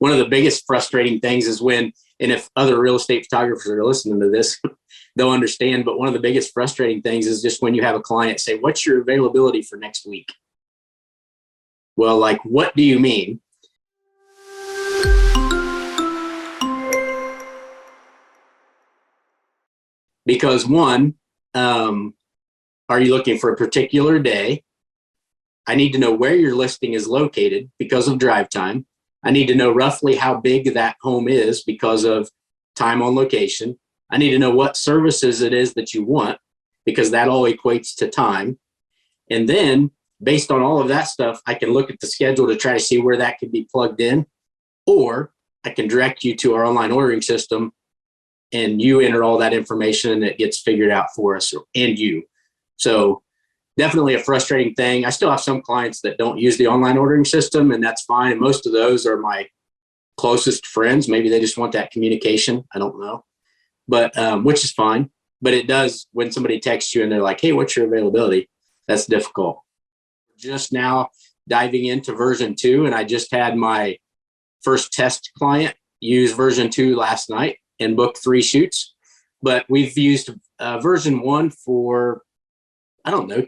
one of the biggest frustrating things is when, and if other real estate photographers are listening to this, they'll understand, but one of the biggest frustrating things is just when you have a client say, what's your availability for next week? Well, like, what do you mean? Because one, are you looking for a particular day? I need to know where your listing is located because of drive time. I need to know roughly how big that home is because of time on location. I need to know what services it is that you want because that all equates to time. And then based on all of that stuff, I can look at the schedule to try to see where that could be plugged in, or I can direct you to our online ordering system and you enter all that information and it gets figured out for us and you. So definitely a frustrating thing. I still have some clients that don't use the online ordering system, and that's fine. And most of those are my closest friends. Maybe they just want that communication. I don't know, but which is fine. But it does, when somebody texts you and they're like, hey, what's your availability? That's difficult. Just now diving into version 2, and I just had my first test client use version 2 last night and booked 3 shoots. But we've used version 1 for, I don't know,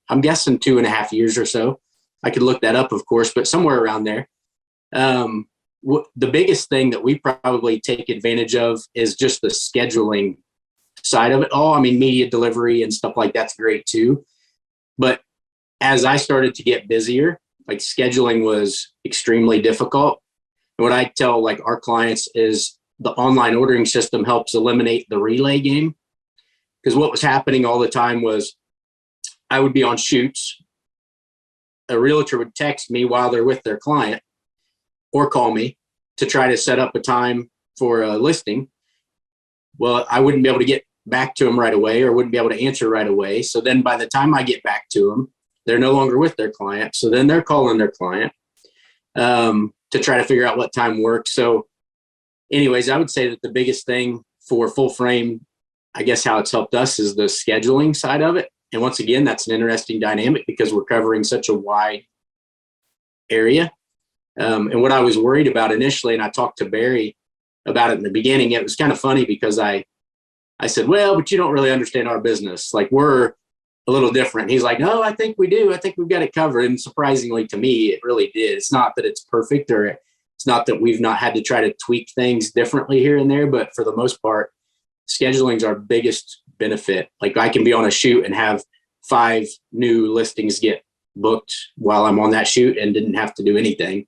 I'm guessing 2.5 years or so. I could look that up, of course, but somewhere around there. The biggest thing that we probably take advantage of is just the scheduling side of it all. I mean, media delivery and stuff like that's great too. But as I started to get busier, like, scheduling was extremely difficult. And what I tell like our clients is the online ordering system helps eliminate the relay game. Because what was happening all the time was I would be on shoots. A realtor would text me while they're with their client or call me to try to set up a time for a listing. Well, I wouldn't be able to get back to them right away, or wouldn't be able to answer right away. So then by the time I get back to them, they're no longer with their client. So then they're calling their client to try to figure out what time works. So anyways, I would say that the biggest thing for Full Frame, I guess how it's helped us, is the scheduling side of it. And once again, that's an interesting dynamic because we're covering such a wide area. And what I was worried about initially, and I talked to Barry about it in the beginning, it was kind of funny because I said, well, but you don't really understand our business. Like, we're a little different. He's like, no, I think we do. I think we've got it covered. And surprisingly to me, it really did. It's not that it's perfect, or it's not that we've not had to try to tweak things differently here and there, but for the most part, scheduling is our biggest benefit. Like, I can be on a shoot and have 5 new listings get booked while I'm on that shoot and didn't have to do anything.